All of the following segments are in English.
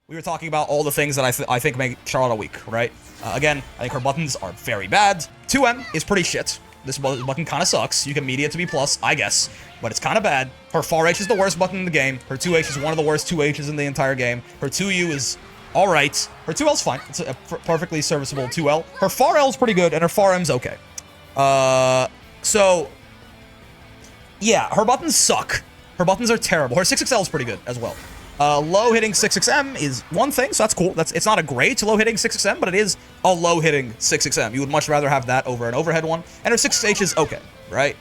we were talking about all the things that I think make Charlotta weak, right? Again, I think her buttons are very bad. 2M is pretty shit. This button kind of sucks. You can media it to B+, I guess, but it's kind of bad. Her 4H is the worst button in the game. Her 2H is one of the worst 2Hs in the entire game. Her 2U is alright. Her 2L's fine. It's a perfectly serviceable 2L. Her 4L is pretty good, and her 4M's okay. So, yeah, her buttons suck. Her buttons are terrible. Her 6XL is pretty good as well. Low hitting 6XM is one thing, so that's cool. It's not a great low hitting 6XM, but it is a low hitting 6XM. You would much rather have that over an overhead one. And her 6H is okay, right?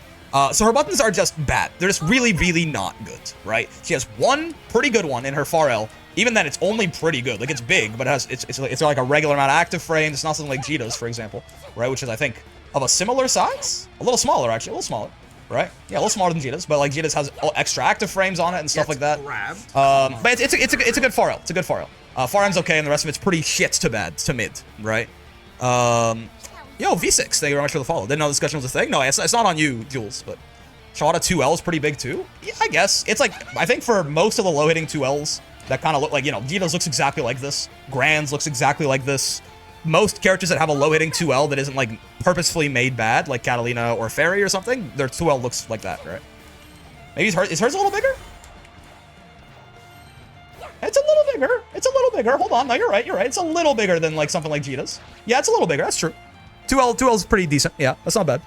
So her buttons are just bad. They're just really, really not good, right? She has one pretty good one in her 4L. Even then, it's only pretty good. Like, it's big, but it's like a regular amount of active frames. It's not something like Jita's, for example, right? Which is, I think, of a similar size? A little smaller, actually. A little smaller. Right? Yeah, a little smaller than Jita's, but like Jita's has extra active frames on it and stuff like that. But it's a good 4L. It's a good 4L. 4M's okay, and the rest of it's pretty shit to bad to mid, right? Yo, V6, thank you very much for the follow. Didn't know discussion was a thing. No, it's not on you, Jules, but Charlotta 2L is pretty big too. Yeah, I guess. It's like, I think for most of the low hitting 2Ls that kind of look like, you know, Jita's looks exactly like this. Grand's looks exactly like this. Most characters that have a low-hitting 2L that isn't, like, purposefully made bad, like Catalina or Fairy or something, their 2L looks like that, right? Maybe is hers a little bigger? It's a little bigger. It's a little bigger. Hold on. No, you're right. You're right. It's a little bigger than, like, something like Jita's. Yeah, it's a little bigger. That's true. 2L is pretty decent. Yeah, that's not bad.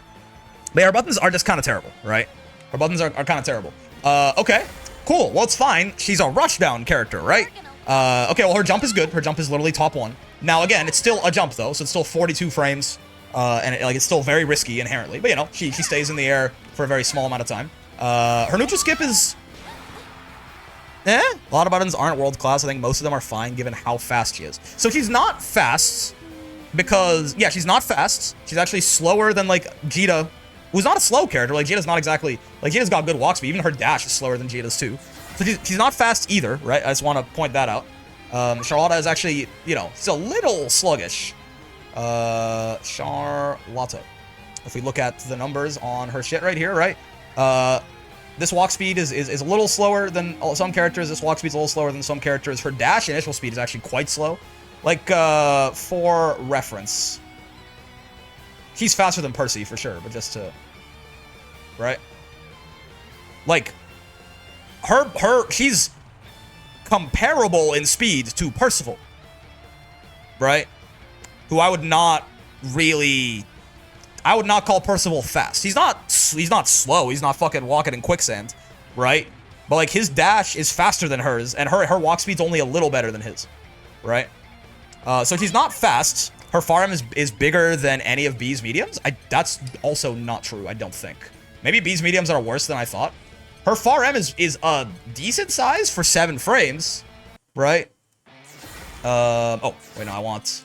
But yeah, our buttons are just kind of terrible, right? Our buttons are kind of terrible. Okay. Cool. Well, it's fine. She's a rushdown character, right? Okay, well, her jump is good. Her jump is literally top 1. Now, again, it's still a jump, though, so it's still 42 frames, and it's still very risky inherently. But, you know, she stays in the air for a very small amount of time. Her neutral skip is... A lot of buttons aren't world-class. I think most of them are fine, given how fast she is. So she's not fast, because... Yeah, she's not fast. She's actually slower than, like, Jita, who's not a slow character. Like, Jita's not exactly... Like, Jita's got good walk speed. Even her dash is slower than Jita's, too. So she's not fast either, right? I just want to point that out. Charlotta is actually, you know, it's a little sluggish. Charlotta. If we look at the numbers on her shit right here, right? This walk speed is a little slower than some characters. This walk speed is a little slower than some characters. Her dash initial speed is actually quite slow. Like, for reference. She's faster than Percy, for sure, but just to... Right? Like, she's... comparable in speed to Percival, right? Who I would not call Percival fast. He's not slow. He's not fucking walking in quicksand, right? But like his dash is faster than hers, and her walk speed's only a little better than his, right? So she's not fast. Her 4M is bigger than any of B's mediums. That's also not true. I don't think. Maybe B's mediums are worse than I thought. Her 4M is a decent size for 7 frames, right? Oh, wait, no, I want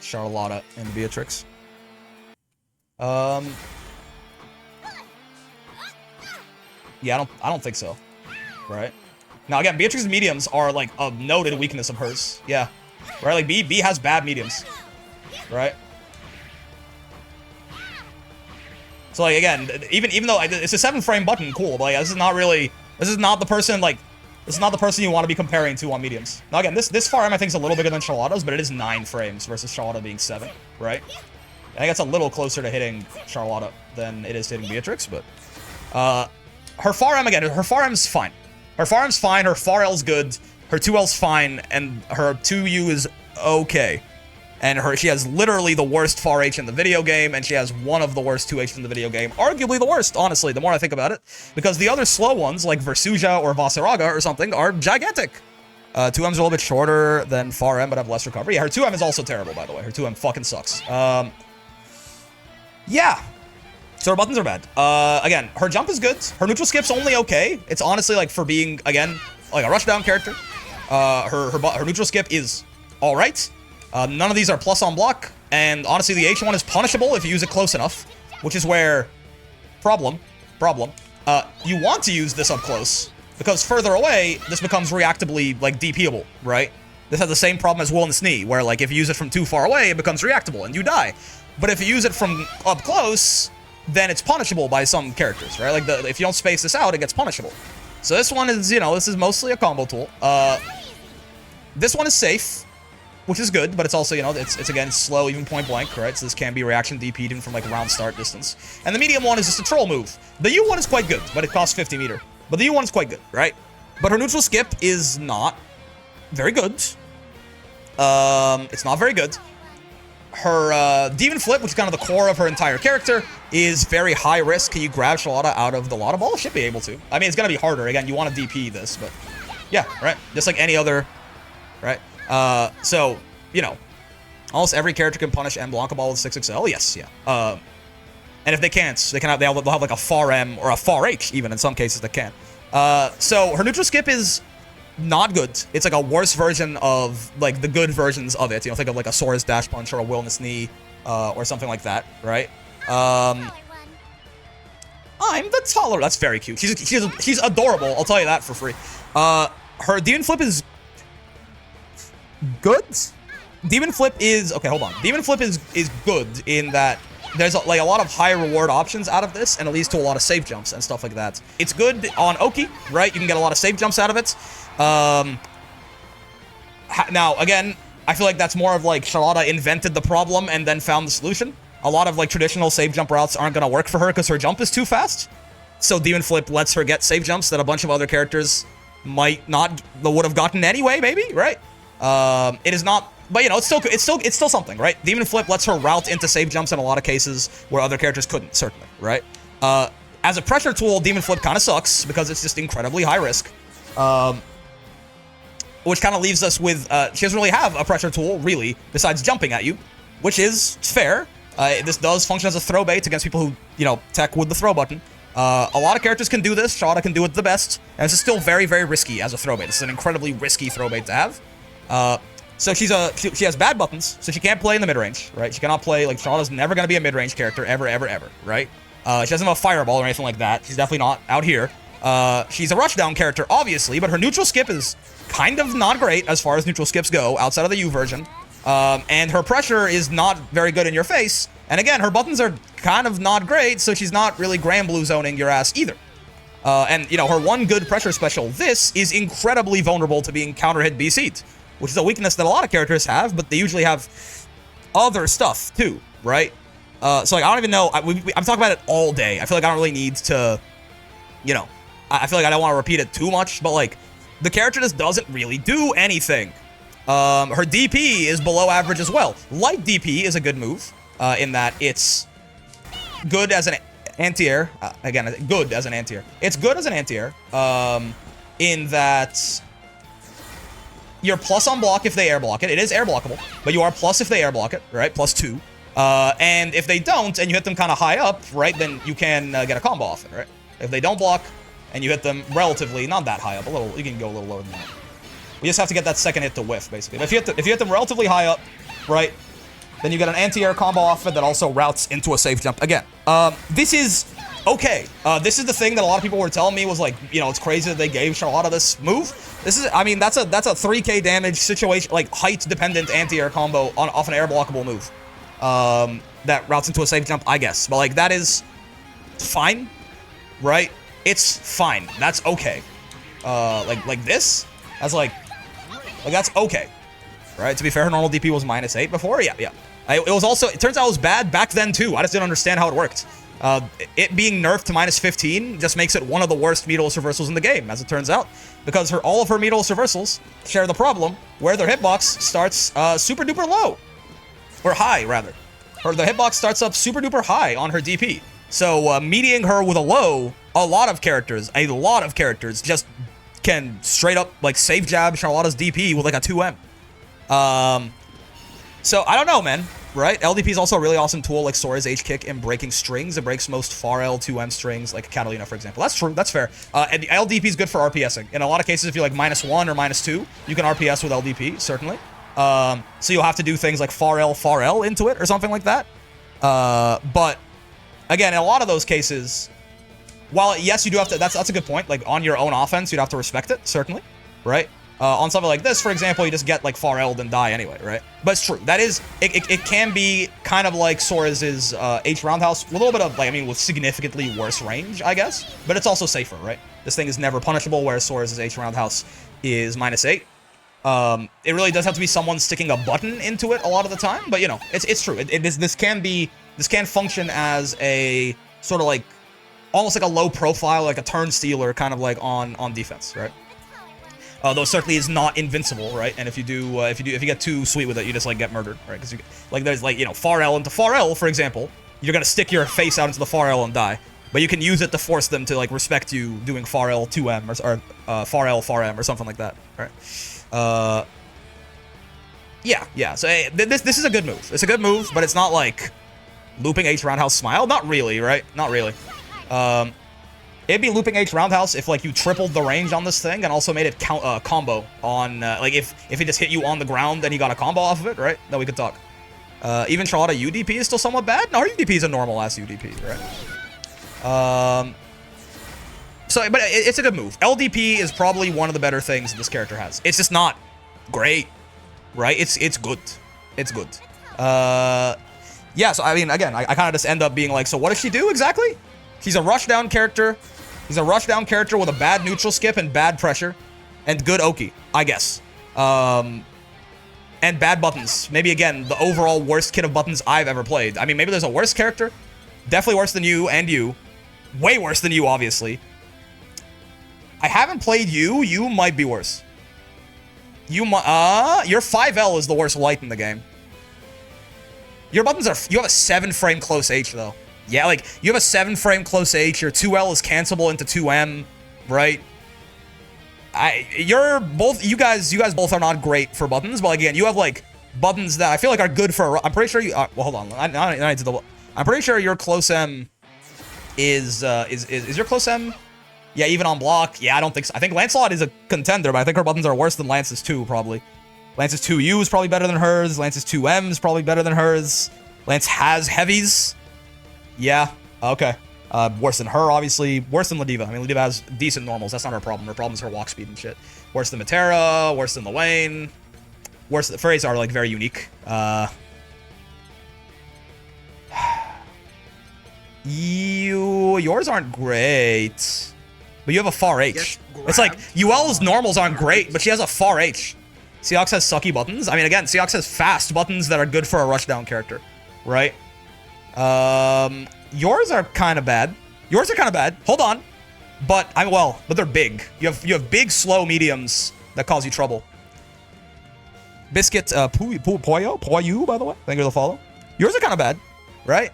Charlotta and Beatrix. Yeah, I don't think so, right? Now, again, Beatrix's mediums are, like, a noted weakness of hers. Yeah, right? Like, B has bad mediums, right? So, like, again, even though it's a 7-frame button, cool, but, like, this is not the person you want to be comparing to on mediums. Now, again, this 4M, I think, is a little bigger than Charlotta's, but it is 9 frames versus Charlotta being 7, right? I think it's a little closer to hitting Charlotta than it is to hitting Beatrix, but... her 4M, again, her 4M's fine. Her 4M's fine, her 4L's good, her 2L's fine, and her 2U is okay. And she has literally the worst 4H in the video game, and she has one of the worst 2H in the video game. Arguably the worst, honestly, the more I think about it. Because the other slow ones, like Versuja or Vasaraga or something, are gigantic. 2M's are a little bit shorter than 4M, but have less recovery. Yeah, her 2M is also terrible, by the way. Her 2M fucking sucks. Yeah. So her buttons are bad. Again, her jump is good. Her neutral skip's only okay. It's honestly, like, for being, again, like a rushdown character. Her neutral skip is alright. None of these are plus on block, and honestly, the H1 is punishable if you use it close enough, which is where... Problem. You want to use this up close, because further away, this becomes reactably, like, DPable, right? This has the same problem as Will and Snee, where, like, if you use it from too far away, it becomes reactable, and you die. But if you use it from up close, then it's punishable by some characters, right? Like, if you don't space this out, it gets punishable. So this one is, you know, this is mostly a combo tool. This one is safe, which is good, but it's also, you know, it's again slow, even point blank, right? So this can be reaction DP'd even from like round start distance. And the medium one is just a troll move. The U one is quite good, but it costs 50 meter. But the U one is quite good, right? But her neutral skip is not very good. It's not very good. Her demon flip, which is kind of the core of her entire character, is very high risk. Can you grab Charlotta out of the Lotta Ball? Should be able to. I mean, it's gonna be harder. Again, you want to DP this, but yeah, right? Just like any other, right? So, you know, almost every character can punish M Blanca Ball with 6XL. Yes, yeah. And if they can't, they'll have like a far M or a far H, even in some cases that can. So her neutral skip is not good. It's like a worse version of like the good versions of it. You know, think of like a Sora's Dash Punch or a Willness Knee, or something like that, right? I'm the taller. That's very cute. She's adorable. I'll tell you that for free. Her Demon Flip is good. Demon Flip is okay. Hold on. Demon Flip is good in that there's like a lot of high reward options out of this, and it leads to a lot of safe jumps and stuff like that. It's good on Oki, right? You can get a lot of safe jumps out of it. Now, again, I feel like that's more of like Charlotta invented the problem and then found the solution. A lot of like traditional safe jump routes aren't gonna work for her because her jump is too fast. So Demon Flip lets her get safe jumps that a bunch of other characters might not would have gotten anyway, maybe, right? It is not, but you know, it's still something, right? Demon Flip lets her route into safe jumps in a lot of cases where other characters couldn't, certainly, right? As a pressure tool, Demon Flip kind of sucks because it's just incredibly high risk. Which kind of leaves us with, she doesn't really have a pressure tool, really, besides jumping at you, which is fair. This does function as a throw bait against people who, you know, tech with the throw button. A lot of characters can do this. Charlotta can do it the best, and this is still very, very risky as a throw bait. This is an incredibly risky throw bait to have. So she has bad buttons, so she can't play in the mid-range, right? She cannot play, like, Charlotta's never going to be a mid-range character, ever, ever, ever, right? She doesn't have a fireball or anything like that. She's definitely not out here. She's a rushdown character, obviously, but her neutral skip is kind of not great as far as neutral skips go, outside of the U version. And her pressure is not very good in your face. And again, her buttons are kind of not great, so she's not really Grand Blue zoning your ass either. And, you know, her one good pressure special, this, is incredibly vulnerable to being counter-hit BC'd, which is a weakness that a lot of characters have, but they usually have other stuff, too, right? So, like, I don't even know. I'm talking about it all day. I feel like I don't really need to, you know, I feel like I don't want to repeat it too much, but, like, the character just doesn't really do anything. Her DP is below average as well. Light DP is a good move, in that it's good as an anti-air. Again, good as an anti-air. It's good as an anti-air, in that you're plus on block if they air block it. It is air blockable, but you are plus if they air block it, right? +2. And if they don't, and you hit them kind of high up, right, then you can get a combo off it, right? If they don't block, and you hit them relatively, not that high up, you can go a little lower than that. We just have to get that second hit to whiff, basically. But if you hit them relatively high up, right, then you get an anti-air combo off it that also routes into a safe jump. Again, this is okay. This is the thing that a lot of people were telling me was like, you know, it's crazy that they gave Charlotta this move. This is, I mean, that's a 3k damage situation, like height-dependent anti-air combo off an air blockable move. That routes into a safe jump, I guess. But like, that is fine, right? It's fine. That's okay. Like this? That's like that's okay. Right? To be fair, her normal DP was -8 before. Yeah. It was also, it turns out it was bad back then too. I just didn't understand how it worked. It being nerfed to -15 just makes it one of the worst meatless reversals in the game, as it turns out. Because all of her meatless reversals share the problem where their hitbox starts super duper low. Or high, rather. The hitbox starts up super duper high on her DP. So meeting her with a low, a lot of characters just can straight up like safe jab Charlotta's DP with like a 2M. So I don't know, man, right? LDP is also a really awesome tool, like Sora's H-Kick in breaking strings. It breaks most far L 2M strings, like Catalina, for example. That's true, that's fair. And LDP is good for RPSing. In a lot of cases, if you're like -1 or -2, you can RPS with LDP, certainly. So you'll have to do things like far L into it or something like that. But again, in a lot of those cases, while yes, you do have to, that's a good point. Like on your own offense, you'd have to respect it, certainly, right? On something like this, for example, you just get like far L'd and die anyway, right? But it's true. That is, it can be kind of like Sora's H roundhouse with a little bit of like, I mean, with significantly worse range, I guess. But it's also safer, right? This thing is never punishable, whereas Sora's H roundhouse is -8. It really does have to be someone sticking a button into it a lot of the time, but you know, it's true. This can function as a sort of like almost like a low profile, like a turn stealer, kind of like on defense, right? Though certainly is not invincible, right? And if you get too sweet with it, you just like get murdered, right? Because like there's like, you know, far L into far L, for example, you're gonna stick your face out into the far L and die. But you can use it to force them to like respect you doing far L 2M or far L far M or something like that, right? Yeah. So hey, this is a good move. It's a good move, but it's not like looping H roundhouse smile. Not really, right? Not really. It'd be looping H roundhouse if like you tripled the range on this thing and also made it combo on like if it just hit you on the ground then you got a combo off of it, right? Then we could talk. Even Charlotta UDP is still somewhat bad. No, her UDP is a normal ass UDP, right? So, but it's a good move. LDP is probably one of the better things that this character has. It's just not great, right? It's good. It's good. Yeah, so I mean, again, I kind of just end up being like, so what does she do exactly? She's a rushdown character. He's a rushdown character with a bad neutral skip and bad pressure. And good Oki, I guess. And bad buttons. Maybe, again, the overall worst kit of buttons I've ever played. I mean, maybe there's a worse character. Definitely worse than you and you. Way worse than you, obviously. I haven't played you. You might be worse. Your 5L is the worst light in the game. Your buttons are... You have a 7-frame close H, though. Yeah, like, you have a 7-frame close H. Your 2L is cancelable into 2M, right? You guys both are not great for buttons, but again, you have, like, buttons that I feel like are good for... I'm pretty sure you... well, hold on. I need to double... I'm pretty sure your close M is your close M... Yeah, even on block. Yeah, I don't think so. I think Lancelot is a contender, but I think her buttons are worse than Lance's 2, probably. Lance's 2U is probably better than hers. Lance's 2M is probably better than hers. Lance has heavies. Yeah, okay. Worse than her, obviously. Worse than Ladiva. I mean, Ladiva has decent normals. That's not her problem. Her problem is her walk speed and shit. Worse than Matera. Worse than Lewayne. Worse than... Furries are, like, very unique. Yours aren't great. But you have a far H. It's like, UL's normals aren't great, but she has a far H. Seox has sucky buttons. I mean, again, Seox has fast buttons that are good for a rushdown character, right? Yours are kind of bad. Yours are kind of bad. Hold on. But they're big. You have big, slow mediums that cause you trouble. Biscuit, Poyu, by the way. Thank you for the follow. Yours are kind of bad, right?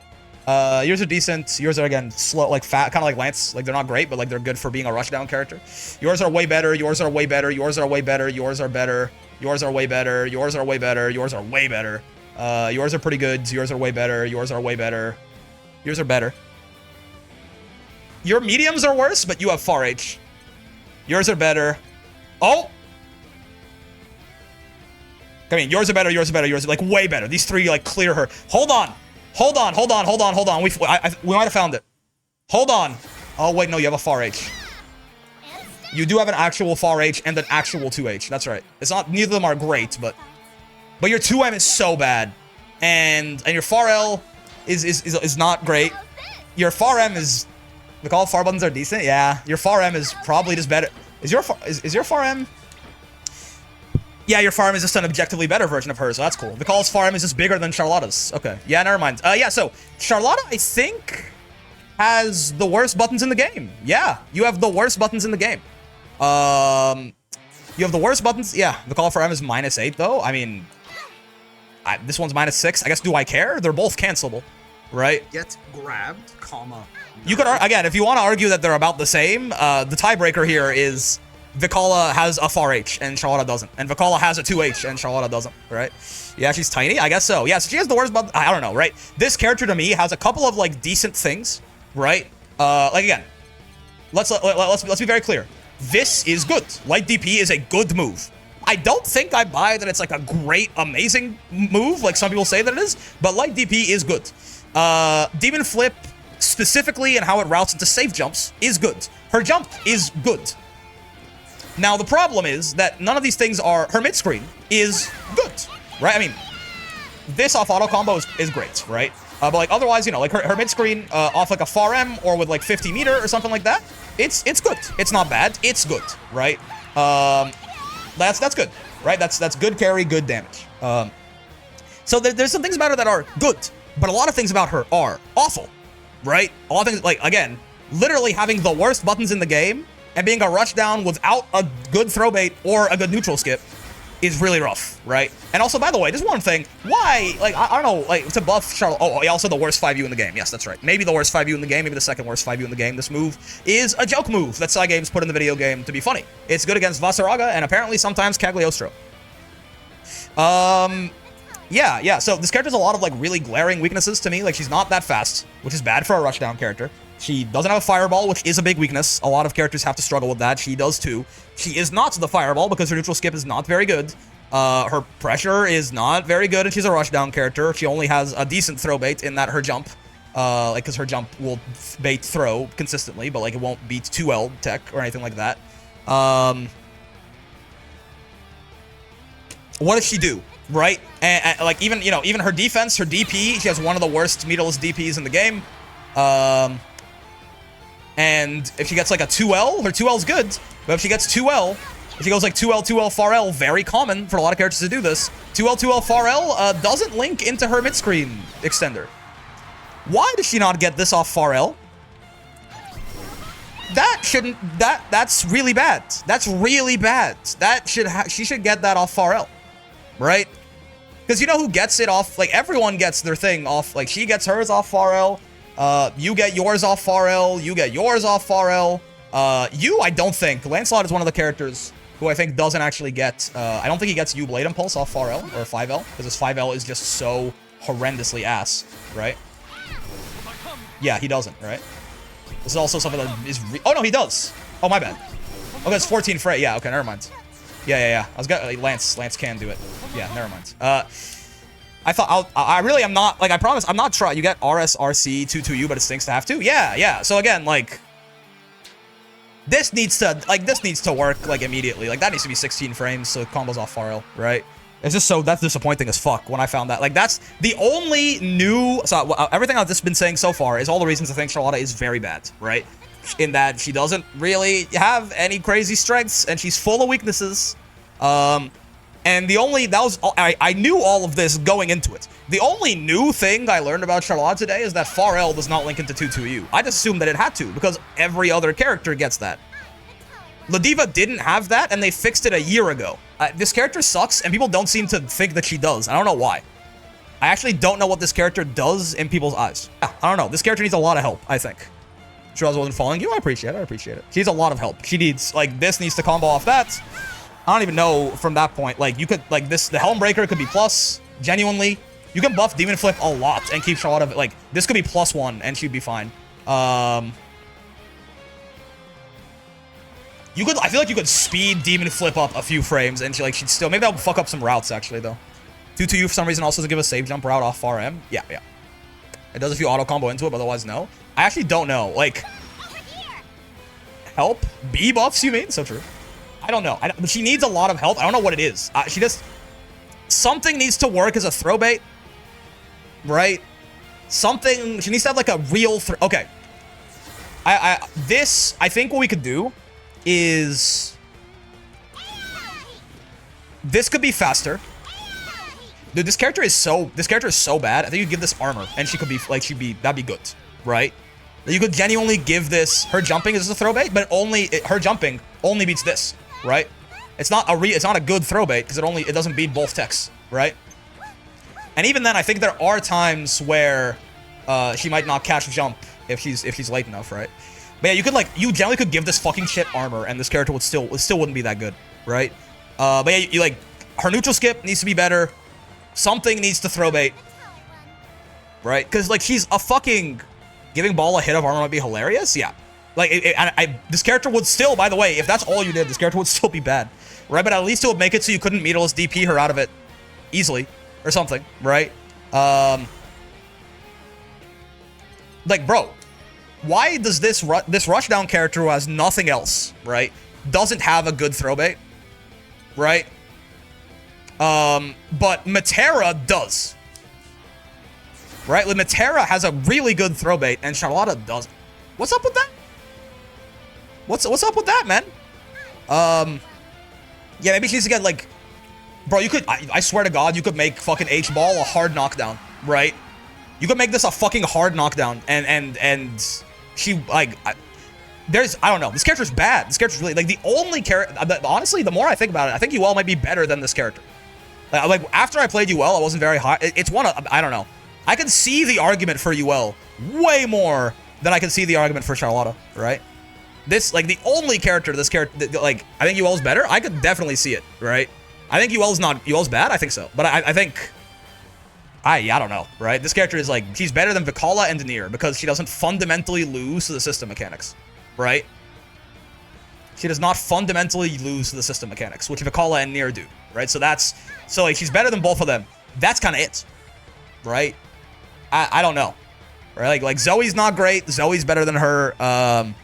Yours are decent. Yours are, again, slow, like fat, kind of like Lance. Like, they're not great, but, like, they're good for being a rushdown character. Yours are way better. Yours are way better. Yours are way better. Yours are better. Yours are way better. Yours are way better. Yours are way better. Yours are pretty good. Yours are way better. Yours are way better. Yours are better. Your mediums are worse, but you have far H. Yours are better. Oh! I mean, yours are better, yours are better, yours are, like, way better. These three, like, clear her. Hold on. Hold on. We might have found it. Hold on. Oh, wait, no, you have a far H. You do have an actual far H and an actual 2H. That's right. It's not... Neither of them are great, but your 2M is so bad. And your far L is not great. Your far M is... We call far buttons are decent? Yeah. Your far M is probably just better. Is your far M... Yeah, your far M is just an objectively better version of hers, so that's cool. Vikal's far M is just bigger than Charlotta's. Okay. Yeah, never mind. Yeah, so Charlotta, I think, has the worst buttons in the game. Yeah, you have the worst buttons in the game. You have the worst buttons. Yeah, Vikal far M is -8, though. I mean, this one's -6. I guess, do I care? They're both cancelable, right? Get grabbed, comma. You could, again, if you want to argue that they're about the same, the tiebreaker here is Vikala has a far H and Charlotta doesn't. And Vikala has a 2H and Charlotta doesn't, right? Yeah, she's tiny. I guess so. Yeah, so she has the worst, but I don't know, right? This character to me has a couple of, like, decent things, right? Like, again, let's be very clear. This is good. Light DP is a good move. I don't think I buy that it's like a great, amazing move, like some people say that it is, but Light DP is good. Demon Flip, specifically and how it routes into safe jumps, is good. Her jump is good. Now, the problem is that none of these things are... Her mid-screen is good, right? I mean, this off auto combo is great, right? But, like, otherwise, you know, like, her mid-screen off, like, a far M or with, like, 50 meter or something like that, it's good. It's not bad. It's good, right? That's good. right? That's good carry, good damage. So there's some things about her that are good, but a lot of things about her are awful, right? A lot of things, like, again, literally having the worst buttons in the game and being a rush down without a good throw bait or a good neutral skip is really rough, right? And also, by the way, just one thing, why, like, I don't know, like, to buff Charlotte, oh, also the worst 5U in the game. Yes, that's right. Maybe the worst 5U in the game, maybe the second worst 5U in the game. This move is a joke move that Cygames put in the video game to be funny. It's good against Vasaraga and apparently sometimes Cagliostro. Yeah, so this character has a lot of, like, really glaring weaknesses to me. Like, she's not that fast, which is bad for a rushdown character. She doesn't have a fireball, which is a big weakness. A lot of characters have to struggle with that. She does too. She is not the fireball because her neutral skip is not very good. Her pressure is not very good, and she's a rushdown character. She only has a decent throw bait in that her jump, like, because her jump will bait throw consistently, but, like, it won't beat 2L tech or anything like that. What does she do? Right? And like, even, you know, even her defense, her DP, she has one of the worst meterless DPs in the game. And if she gets like a 2L, her 2L is good. But if she gets 2L, if she goes like 2L, 2L, far L, very common for a lot of characters to do this. 2L, 2L, far L doesn't link into her mid-screen extender. Why does she not get this off far L? That shouldn't, that's really bad. That's really bad. She should get that off far L. Right? Because you know who gets it off, like, everyone gets their thing off, like, she gets hers off far L, you get yours off far L, you get yours off far L, I don't think, Lancelot is one of the characters who I think doesn't actually get, I don't think he gets Blade Impulse off far L, or 5L, because his 5L is just so horrendously ass, right? Yeah, he doesn't, right? This is also something that is, oh no, he does! Oh, my bad. Okay, it's 14 fray, yeah, okay, never mind. Yeah. I was gonna, Lance can do it. Yeah, never mind. I thought I really am not, like, I promise I'm not trying. You get RSRC 2-2U, but it stinks to have to. Yeah. So again, like, this needs to work, like, immediately. Like, that needs to be 16 frames, so combos off far L, right? It's just so, that's disappointing as fuck when I found that. Like, that's the only new, so everything I've just been saying so far is all the reasons I think Charlotta is very bad, right? In that she doesn't really have any crazy strengths, and she's full of weaknesses. And the only, I knew all of this going into it. The only new thing I learned about Charlotte today is that far L does not link into 2-2U. I just assumed that it had to, because every other character gets that. Ladiva didn't have that, and they fixed it a year ago. This character sucks, and people don't seem to think that she does. I don't know why. I actually don't know what this character does in people's eyes. I don't know. This character needs a lot of help, I think. Charles wasn't following you. I appreciate it. She needs a lot of help. She needs, like, this needs to combo off that. I don't even know from that point. Like, you could, like, this, the Helmbreaker could be plus, genuinely. You can buff Demon Flip a lot and keep Charlotte, like, this could be +1 and she'd be fine. You could, I feel like you could speed Demon Flip up a few frames and she'd still, maybe that'll fuck up some routes, actually, though. 2-2U for some reason also to give a save jump route off far M. Yeah. It does if you auto combo into it, but otherwise, no. I actually don't know. Like, help? B buffs, you mean? So true. I don't know. But she needs a lot of help. I don't know what it is. She just, something needs to work as a throw bait, right? Something, she needs to have like a real okay. I think what we could do is, this could be faster. Dude, this character is so bad. I think you give this armor and she could be like, that'd be good, right? You could genuinely give this, her jumping is a throw bait, but her jumping only beats this, right? It's not a good throw bait because it doesn't beat both techs, right? And even then, I think there are times where she might not catch jump if she's late enough, right? But yeah, you generally could give this fucking shit armor and this character would still wouldn't be that good, right? But yeah, you like, her neutral skip needs to be better. Something needs to throw bait, right? Because like, she's a fucking, giving ball a hit of armor might be hilarious. Yeah, like this character would still, by the way, if that's all you did, this character would still be bad, right? But at least it would make it so you couldn't meterless DP her out of it easily or something, right? Like, bro, why does this rushdown character who has nothing else, right, doesn't have a good throw bait, right? But Matera does. Right? Like, Matera has a really good throw bait, and Charlotta doesn't. What's up with that? What's up with that, man? Yeah, maybe she needs to get, like, Bro, you could, I swear to God, you could make fucking H-Ball a hard knockdown, right? You could make this a fucking hard knockdown, and she, like, I don't know. This character's bad. This character's really, like, the only character, honestly, the more I think about it, I think UL might be better than this character. Like, after I played UL, I wasn't very high. It's one of, I don't know. I can see the argument for UL way more than I can see the argument for Charlotta, right? This, like, the only character, this character, like, I think UL's better. I could definitely see it, right? I think UL's bad. I think so. But I think, I don't know, right? This character is, like, she's better than Vikala and Nier because she doesn't fundamentally lose to the system mechanics, right? She does not fundamentally lose to the system mechanics, which Vikala and Nier do, right? So like, she's better than both of them. That's kind of it, right? I don't know, right? Like Zoe's not great. Zoe's better than her.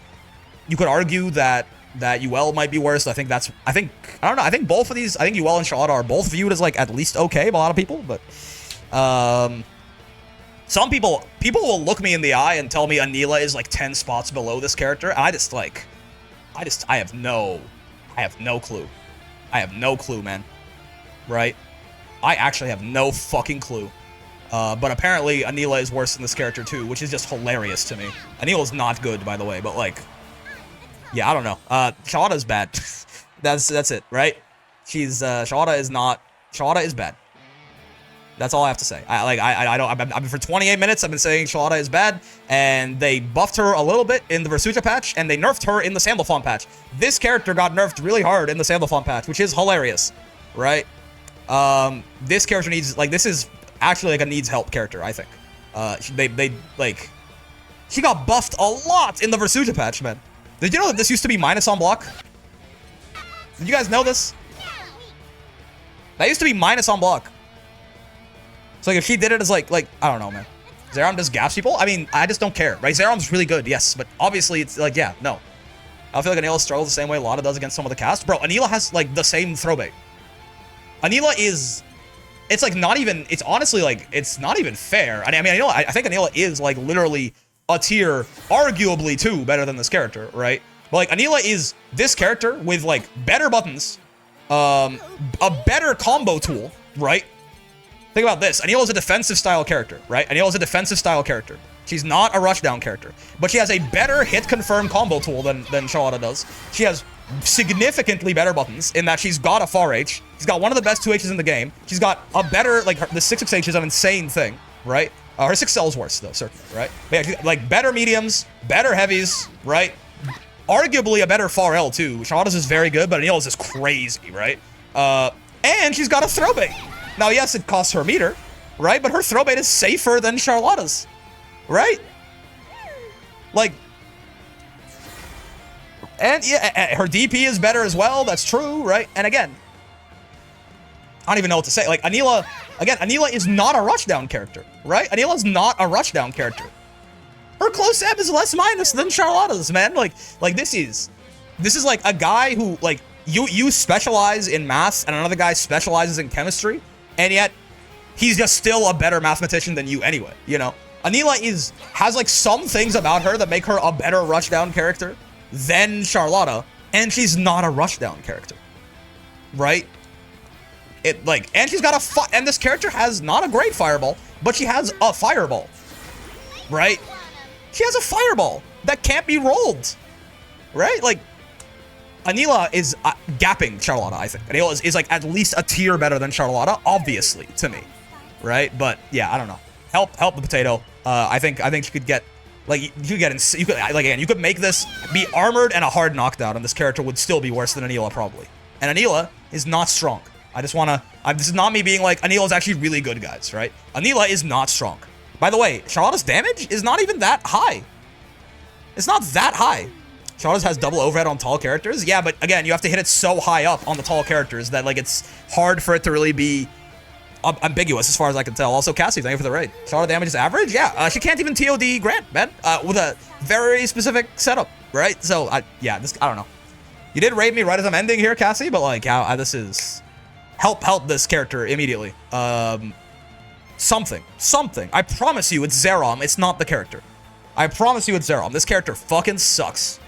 You could argue that UL might be worse. I don't know. I think both of these, I think UL and Charlotta are both viewed as, like, at least okay by a lot of people, but some people will look me in the eye and tell me Anila is, like, 10 spots below this character, and I have no clue. I have no clue, man. Right? I actually have no fucking clue. But apparently Anila is worse than this character too, which is just hilarious to me. Anila's not good, by the way, but, like, yeah, I don't know. Charlotta's bad. That's it, right? Charlotta is bad. That's all I have to say. I've been for 28 minutes, I've been saying Charlotta is bad, and they buffed her a little bit in the Versucha patch, and they nerfed her in the Sandalphon patch. This character got nerfed really hard in the Sandalphon patch, which is hilarious, right? This character needs, like, this is actually, like, a needs help character, I think. She got buffed a lot in the Versucha patch, man. Did you know that this used to be minus on block? Did you guys know this? That used to be minus on block. So, like, if she did it as, like, I don't know, man. Zerom just gaps people? I mean, I just don't care, right? Zerom's really good, yes, but obviously it's, like, yeah, no. I feel like Anila struggles the same way Lotta does against some of the cast. Bro, Anila has, like, the same throw bait. Anila is... It's, like, not even... It's honestly, like, it's not even fair. I mean, I think Anila is, like, literally a tier, arguably, too, better than this character, right? But, like, Anila is this character with, like, better buttons, a better combo tool, right? Think about this. Anila is a defensive style character, right? Anila is a defensive style character. She's not a rushdown character. But she has a better hit confirm combo tool than Charlotta does. She has significantly better buttons in that she's got a far H. She's got one of the best 2Hs in the game. She's got a better, like, the 6H is an insane thing, right? Her 6L is worse, though, certainly, right? But yeah, like, better mediums, better heavies, right? Arguably a better far L, too. Charlotta's is very good, but Anila's is crazy, right? And she's got a throw bait. Now, yes, it costs her a meter, right? But her throw bait is safer than Charlotta's, right? Like, and yeah, her DP is better as well. That's true, right? And again, I don't even know what to say. Like, Anila is not a rushdown character, right? Anila's not a rushdown character. Her close ebb is less minus than Charlotta's, man. Like this is like a guy who, like, you specialize in math and another guy specializes in chemistry, and yet he's just still a better mathematician than you anyway, you know? Anila has like some things about her that make her a better rushdown character than Charlotta, and she's not a rushdown character, right? And she's got and this character has not a great fireball, but she has a fireball, right? She has a fireball that can't be rolled, right? Like, Anila is gapping Charlotta, I think. Anila is like at least a tier better than Charlotta, obviously, to me, right? But yeah, I don't know. Help the potato. I think you could get, like, you could make this be armored and a hard knockdown, and this character would still be worse than Anila probably. And Anila is not strong. I just wanna, this is not me being like, Anila is actually really good, guys, right? Anila is not strong. By the way, Charlotta's damage is not even that high. It's not that high. Charlotta's has double overhead on tall characters. Yeah, but again, you have to hit it so high up on the tall characters that, like, it's hard for it to really be ambiguous as far as I can tell. Also, Cassie, thank you for the raid. Charlotte damage is average? Yeah, she can't even TOD Grant, man, with a very specific setup, right? So, I don't know. You did raid me right as I'm ending here, Cassie, but, like, this is... Help this character immediately. Something. I promise you it's Zerom. It's not the character. I promise you it's Zerom. This character fucking sucks.